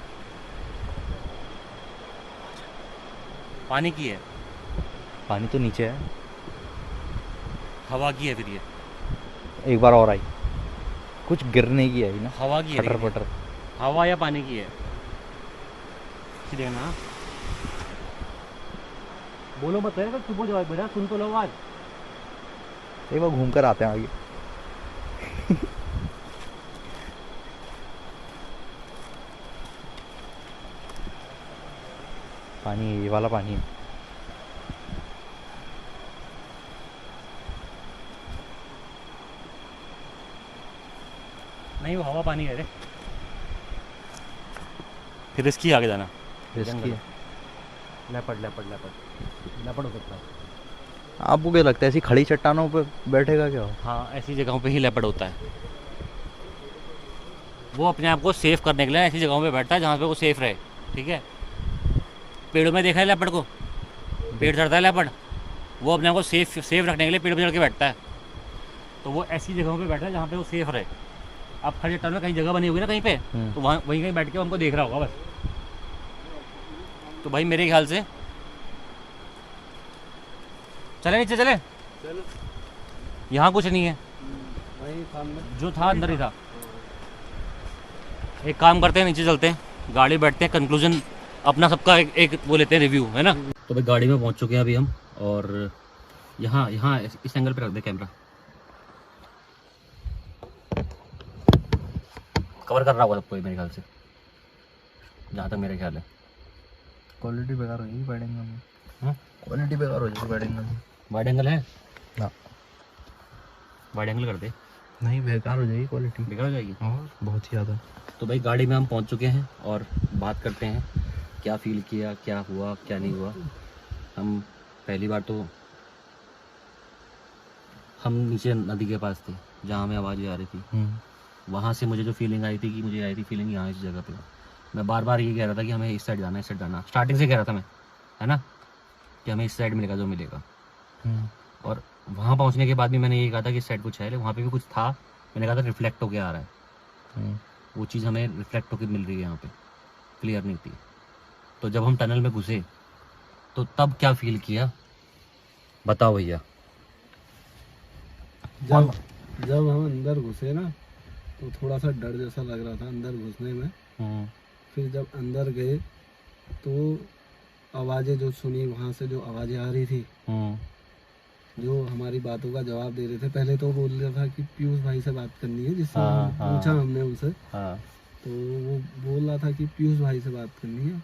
A: पानी की है,
B: पानी तो नीचे है।
A: हवा की है। फिर ये
B: एक बार और आई, कुछ गिरने की आई ना,
A: हवा की है,
B: पटर
A: लेकिन
B: पटर।
A: हवा या पानी की है। कि देखना, बोलो मत है, चुप हो जाओ बेटा, सुन तो लो आवाज।
B: एक बार घूम कर आते हैं आगे। पानी है, ये वाला पानी है।
A: नहीं वो हवा पानी है रे। फिर इसकी आगे जाना,
B: रिस्की है।
A: लेपर्ड लेपर्ड लेपर्ड लेपर्ड हो सकता है।
B: आपको क्या लगता है ऐसी खड़ी चट्टानों पे बैठेगा क्या?
A: हाँ ऐसी जगहों पे ही लेपर्ड होता है। वो अपने आप को सेफ करने के लिए ऐसी जगहों पे बैठता है जहाँ पे वो सेफ रहे, ठीक है। पेड़ों में देखा है लेपर्ड को, पेड़ चढ़ता है लेपर्ड, वो अपने आप को सेफ रखने के लिए पेड़ पे चढ़ के बैठता है। तो वो ऐसी जगहों पे बैठता है जहाँ पे वो सेफ रहे। आप खड़े टर्न में कहीं जगह बनी होगी ना कहीं पे, तो वहाँ वहीं कहीं बैठ के हमको देख रहा होगा बस। तो भाई मेरे ख्याल से चले नीचे चले, यहाँ कुछ नहीं है,
C: वही सामने
A: जो था अंदर ही था। एक काम करते हैं, नीचे चलते हैं, गाड़ी बैठते हैं, कंक्लूजन अपना सबका एक वो लेते हैं, रिव्यू, है ना। तो भाई गाड़ी में पहुंच चुके हैं अभी हम, और यहाँ यहाँ इस एंगल पे रख दे कैमरा, कवर कर रहा होगा सबको मेरे ख्याल से, जहाँ तक मेरे ख्याल है।
B: क्वालिटी बेकार हो जाएगी बैटिंग में,
A: हाँ
B: क्वालिटी बेकार हो जाएगी बैटिंग में।
A: वाइड एंगल है
B: ना,
A: वाइड एंगल कर दे,
B: नहीं बेकार हो जाएगी क्वालिटी,
A: बेकार हो जाएगी
B: और बहुत ही ज़्यादा।
A: तो भाई गाड़ी में हम पहुंच चुके हैं और बात करते हैं क्या फील किया, क्या हुआ क्या नहीं हुआ। हम पहली बार तो हम नीचे नदी के पास थे जहाँ हमें आवाज़ें आ रही थी, वहाँ से मुझे जो फीलिंग आई थी कि मुझे आई थी फीलिंग यहाँ इस जगह पे। मैं बार बार ये कह रहा था कि हमें इस साइड जाना है, इस साइड जाना, स्टार्टिंग से कह रहा था मैं, है ना, कि हमें इस साइड मिलेगा जो मिलेगा। और वहाँ पहुँचने के बाद भी मैंने ये कहा था कि इस साइड कुछ है, वहाँ पे भी कुछ था, मैंने कहा था रिफ्लेक्ट होके आ रहा है, वो चीज़ हमें रिफ्लेक्ट होकर मिल रही है यहाँ पे, क्लियर नहीं थी। तो जब हम टनल में घुसे तो तब क्या फील किया बताओ भैया।
C: जब हम अंदर घुसे ना तो थोड़ा सा डर जैसा लग रहा था अंदर घुसने में। फिर जब अंदर गए तो आवाज़ें जो सुनी, वहाँ से जो आवाज़ें आ रही थी, जो हमारी बातों का जवाब दे रहे थे। पहले तो बोल रहा था कि पीयूष भाई से बात करनी है, जिससे पूछा हमने उनसे, तो वो बोल रहा था कि पीयूष भाई से बात करनी है।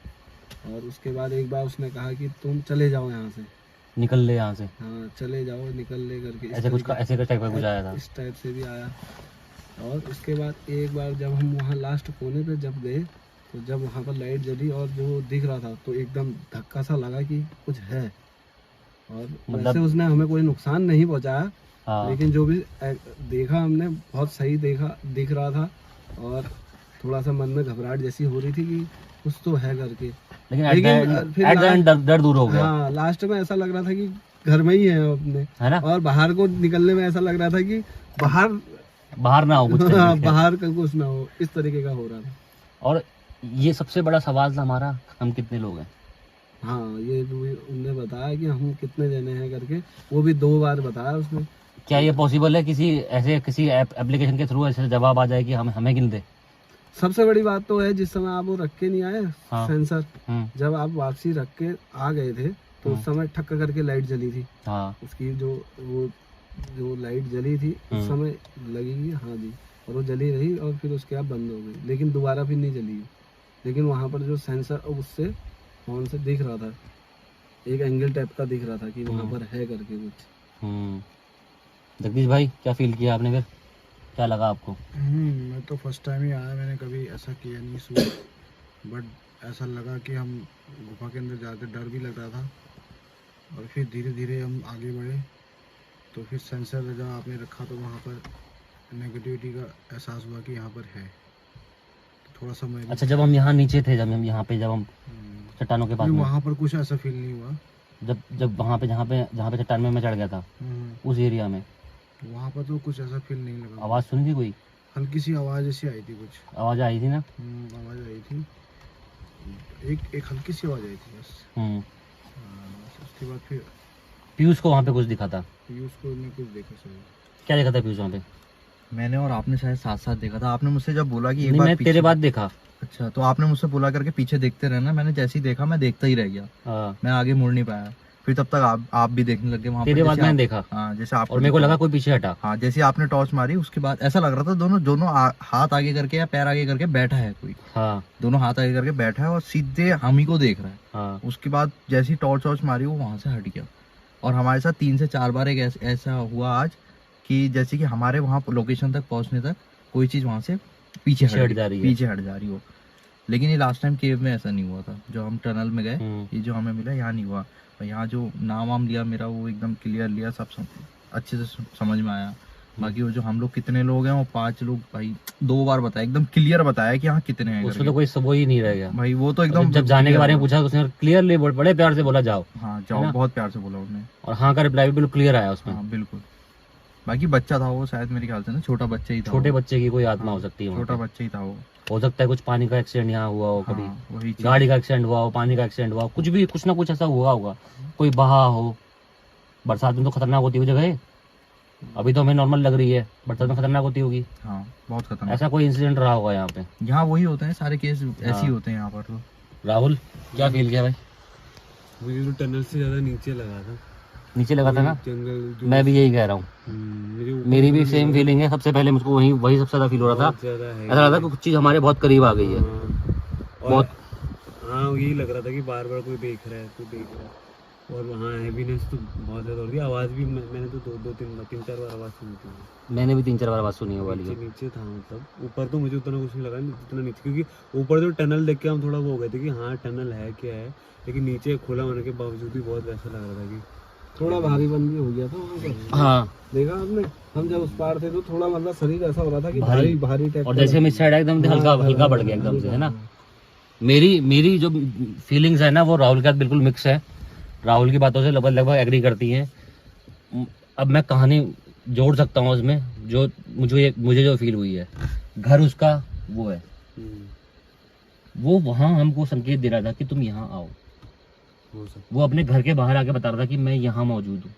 C: और उसके बाद एक बार उसने कहा कि तुम चले जाओ यहाँ से,
A: निकल ले यहाँ से,
C: हाँ चले जाओ, निकल ले करके
A: ऐसे कुछ टाइप का कुछ आया था,
C: इस टाइप से भी आया। और उसके बाद एक बार जब हम वहाँ लास्ट कोने पे जब गए तो जब वहाँ पर लाइट जली और जो दिख रहा था तो एकदम धक्का सा लगा कि कुछ है। और वैसे उसने हमें कोई नुकसान नहीं पहुँचाया, लेकिन जो भी देखा हमने बहुत सही देखा, दिख रहा था। और थोड़ा सा मन में घबराहट जैसी हो रही थी कि कुछ तो है करके,
A: लेकिन फिर डर दूर हो गया।
C: हाँ, लास्ट में ऐसा लग रहा था कि घर में ही है अपने, है ना। और बाहर को निकलने में ऐसा लग रहा था कि बाहर ना हो कुछ, बाहर का कुछ ना हो, इस तरीके का हो रहा था।
A: और ये सबसे बड़ा सवाल था हमारा, हम कितने लोग हैं।
C: हाँ, ये उनने बताया कि हम कितने जने हैं करके, वो भी 2 बार बताया उसने।
A: क्या ये पॉसिबल है किसी एप्लीकेशन के थ्रू ऐसे जवाब आ जाए कि हमें गिन दे?
C: सबसे बड़ी बात तो है, जिस समय आप वो रख के नहीं आए सेंसर, जब आप वापसी रख के आ गए थे तो उस समय ठक्का करके लाइट जली थी। उसकी जो लाइट जली थी उस समय लगेगी, हाँ जी, और वो जली रही और फिर उसके बाद बंद हो गई, लेकिन दोबारा फिर नहीं जली। लेकिन वहाँ पर जो सेंसर उससे फोन से दिख रहा था, एक एंगल टाइप का दिख रहा था कि वहाँ पर है करके कुछ।
A: जगदीश भाई क्या फील किया आपने, फिर क्या लगा आपको?
D: मैं तो फर्स्ट टाइम ही आया, मैंने कभी ऐसा किया नहीं सूट, बट ऐसा लगा कि हम गुफा के अंदर जाते, डर भी लग रहा था। और फिर धीरे धीरे हम आगे बढ़े तो फिर सेंसर जब आपने रखा तो वहाँ पर नेगेटिविटी का एहसास हुआ कि यहाँ पर है। तो थोड़ा सा मैं
A: अच्छा, जब हम यहाँ नीचे थे, जब हम चट्टानों के पास,
D: वहाँ पर कुछ ऐसा फील नहीं हुआ।
A: जब वहाँ पे जहाँ पे चट्टान में मैं चढ़ गया था उस एरिया में,
D: वहाँ पर तो कुछ ऐसा फील नहीं लगा।
A: आवाज़ सुनी थी कोई?
D: हल्की सी आवाज़ ऐसी आई थी, कुछ
A: आवाज़ आई थी ना?
D: आवाज़ आई थी, एक हल्की सी आवाज़ आई थी बस। उसके बाद फिर
A: पीयूष को वहाँ पे कुछ दिखा था?
D: पीयूष को मैं कुछ देखा सर।
A: क्या देखा था पीयूष वहाँ पे?
B: मैंने और आपने शायद साथ साथ देखा था। आपने मुझसे जब बोला कि
A: मैं तेरे बाद देखा।
B: अच्छा, तो आपने मुझसे बोला करके पीछे देखते रहना, मैंने जैसे ही देखा मैं देखता ही रह गया। मैं आगे मुड़ नहीं पाया। फिर तब तक आप भी देखने लगे वहाँ
A: तेरे बाद मैंने देखा।
B: हाँ, जैसे आप,
A: और मेरे को लगा कोई पीछे हटा।
B: हाँ, जैसे आपने टॉर्च मारी उसके बाद ऐसा लग रहा था दोनों हाथ आगे करके या पैर आगे करके बैठा है कोई।
A: हाँ,
B: दोनों हाथ आगे करके बैठा है और सीधे हम ही को देख रहा है।
A: हाँ।
B: उसके बाद जैसी टॉर्च मारी वो वहां से हट गया। और हमारे साथ 3 से 4 बार एक ऐसा हुआ आज कि जैसे कि हमारे वहाँ लोकेशन तक पहुँचने तक कोई चीज वहां से पीछे हट जा रही हो। लेकिन ये लास्ट टाइम केव में ऐसा नहीं हुआ था। जो हम टनल में गए, ये जो हमें मिला यहाँ नहीं हुआ। यहाँ जो नाम लिया मेरा वो एकदम क्लियर लिया, सब अच्छे से समझ में आया। बाकी वो जो हम लोग कितने लोग हैं वो 5 लोग भाई 2 बार बताया, एकदम क्लियर बताया कि यहाँ कितने हैं।
A: उसमें तो कोई सब ही नहीं रह गया भाई।
B: वो तो एकदम
A: जब जाने के बारे में पूछा उसने क्लियरली बड़े प्यार से बोला जाओ।
B: हाँ जाओ, बहुत प्यार से बोला उन्होंने।
A: और हाँ का रिप्लाई भी बिल्कुल क्लियर आया उसमें।
B: हाँ बिल्कुल। बाकी बच्चा था वो शायद, मेरे ख्याल से ना छोटा बच्चा ही था।
A: छोटे
B: वो।
A: बच्चे की कोई आत्मा हो सकती है वहाँ
B: छोटा
A: पे।
B: बच्चा ही था वो।
A: हो सकता है कुछ पानी का एक्सीडेंट यहाँ हुआ हो, कभी
B: हाँ, वही चीज़।
A: गाड़ी का एक्सीडेंट हुआ हो, पानी का एक्सीडेंट हुआ हो, कुछ भी कुछ ना कुछ ऐसा हुआ होगा, कोई बहा हो। बरसात में तो खतरनाक होती है वो जगह, अभी तो हमें नॉर्मल लग रही है, बरसात में खतरनाक होती होगी।
B: हाँ बहुत खतरनाक।
A: ऐसा कोई इंसिडेंट रहा होगा यहाँ पे।
B: यहाँ वही होते हैं सारे केस, ऐसे
A: हाँ।
B: ही होते हैं यहाँ पर तो।
A: राहुल क्या फील किया भाई?
C: मुझे तो टनल से ज़्यादा नीचे लगा था,
A: नीचे लगा था ना,
C: जंगल जो
A: मैं भी यही कह रहा हूँ।
C: मुझे ऊपर
A: मेरी भी सेम फीलिंग है। सबसे पहले मुझको वही सबसे ज्यादा फील हो रहा था।
C: ज़्यादा है।
A: ऐसा लग रहा था कि कुछ चीज हमारे बहुत करीब आ गई है।
C: और
A: बहुत
C: हाँ यही लग रहा था कि बार बार कोई देख रहा है, कोई देख रहा है। और वहाँ हैवीनेस तो बहुत ज़्यादा हो रही है। आवाज़ भी मैंने तो तीन चार बार आवाज़ सुनी थी।
A: मैंने भी 3-4 बार बात सुनी है वाली।
C: नीचे था, मतलब ऊपर तो मुझे उतना कुछ नहीं लगा, जितना नीचे, क्योंकि ऊपर जो टनल देख के हम थोड़ा वो हो गए थे कि हाँ टनल है क्या है, लेकिन नीचे खुला होने के बावजूद भी बहुत ऐसा लग रहा था कि थोड़ा भारीपन भी हो गया था वहाँ पर।
A: हाँ,
C: देखा आपने, हम जब उस पार थे तो थोड़ा मतलब शरीर ऐसा हो रहा था कि
A: भारी-
C: भारी टाइप
A: और जैसे हम इस साइड एकदम हल्का हल्का बढ़ गया एकदम से, है ना। मेरी जो फीलिंग्स है ना वो राहुल के साथ बिल्कुल मिक्स है। राहुल की बातों से लगभग एग्री करती हैं। अब मैं कहानी जोड़ सकता हूँ उसमें, जो मुझे जो फील हुई है। घर उसका वो है, वो वहाँ हमको संकेत दे रहा था कि तुम यहाँ आओ। वो अपने घर के बाहर आके बता रहा था कि मैं यहाँ मौजूद हूँ।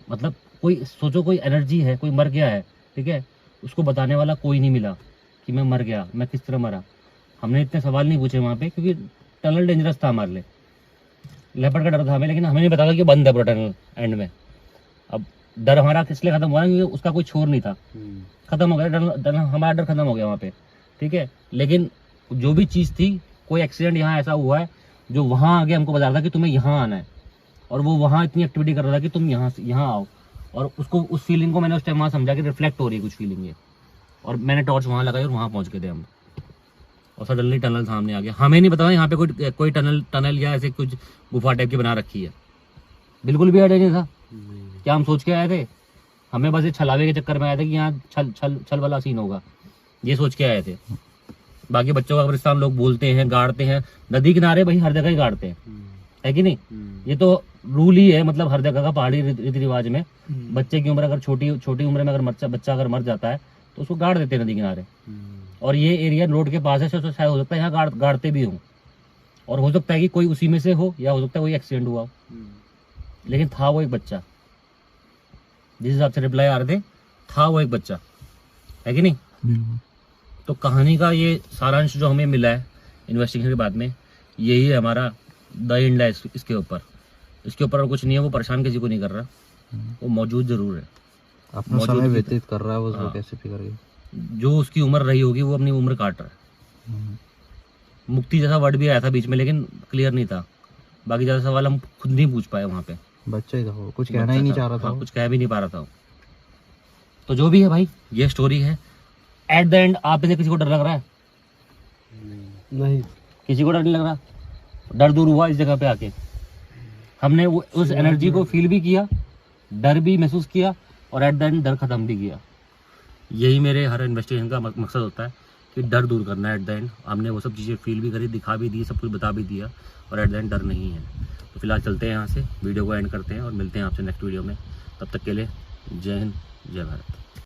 A: मतलब कोई सोचो, कोई एनर्जी है, कोई मर गया है, ठीक है, उसको बताने वाला कोई नहीं मिला कि मैं मर गया, मैं किस तरह मरा। हमने इतने सवाल नहीं पूछे वहाँ पे, क्योंकि टनल डेंजरस था हमारे लिए, लेपर्ड का डर था हमें, लेकिन हमें नहीं पता था कि बंद है पूरा टनल एंड में। अब डर हमारा किस लिए खत्म हुआ, क्योंकि उसका कोई छोर नहीं था, खत्म हो गया हमारा डर खत्म हो गया वहाँ पे, ठीक है। लेकिन जो भी चीज़ थी, कोई एक्सीडेंट यहाँ ऐसा हुआ है जो वहाँ आगे हमको बता रहा था कि तुम्हें यहाँ आना है, और वो वहाँ इतनी एक्टिविटी कर रहा था कि तुम यहाँ आओ। और उसको, उस फीलिंग को मैंने उस टाइम वहाँ समझा कि रिफ्लेक्ट हो रही है कुछ फीलिंग है, और मैंने टॉर्च वहाँ लगाई और वहाँ पहुँच गए थे हम। और सडनली टनल सामने आ गया। हमें नहीं पता यहाँ पे कोई टनल या ऐसे कुछ गुफा टाइप की बना रखी है, बिल्कुल भी आइडिया नहीं था। क्या हम सोच के आए थे? हमें बस ये छलावे के चक्कर में आए थे कि यहाँ छल वाला सीन होगा, ये सोच के आए थे। बाकी बच्चों का कब्रिस्तान लोग बोलते हैं, गाड़ते हैं, नदी किनारे भाई हर जगह ही गाड़ते हैं, है कि नहीं? ये तो रूल ही है, मतलब हर जगह का पहाड़ी रीति रिवाज में बच्चे की उम्र अगर छोटी उम्र में अगर बच्चा अगर मर जाता है तो उसको गाड़ देते हैं नदी किनारे। और ये एरिया रोड के पास है, तो शायद हो सकता है यहाँ गाड़ते भी हों, और हो सकता है कि कोई उसी में से हो, या हो सकता है कोई एक्सीडेंट हुआ हो। लेकिन था वो एक बच्चा, जिस हिसाब से रिप्लाई आ रहे थे, था वो एक बच्चा, है कि नहीं? तो कहानी का ये सारांश जो हमें मिला है इन्वेस्टिगेशन के बाद में, यही है हमारा द एंड है इसके ऊपर। इसके ऊपर और कुछ नहीं है। वो परेशान किसी को नहीं कर रहा, वो मौजूद जरूर है,
B: अपना समय व्यतीत कर रहा है वो। हाँ। कैसे फिक्र गई,
A: जो उसकी उम्र रही होगी वो अपनी उम्र काट रहा है। मुक्ति जैसा वर्ड भी आया था बीच में, लेकिन क्लियर नहीं था। बाकी ज़्यादा सवाल हम खुद नहीं पूछ पाए वहाँ पे।
B: बच्चा ही था वो, कुछ कहना ही नहीं चाह रहा था।
A: कुछ कह भी नहीं पा रहा था। तो जो भी है भाई, ये स्टोरी है। एट द एंड आप में से किसी को डर लग रहा है?
C: नहीं,
A: किसी को डर नहीं लग रहा? डर दूर हुआ इस जगह पे आके। हमने वो उस एनर्जी को फील भी किया, डर भी महसूस किया, और एट द एंड डर खत्म भी किया। यही मेरे हर इन्वेस्टिगेशन का मकसद होता है कि डर दूर करना है एट द एंड। हमने वो सब चीज़ें फील भी करी, दिखा भी दी, सब कुछ बता भी दिया, और एट द एंड डर नहीं है। तो फिलहाल चलते हैं यहाँ से, वीडियो को एंड करते हैं और मिलते हैं आपसे नेक्स्ट वीडियो में। तब तक के लिए जय हिंद, जय भारत।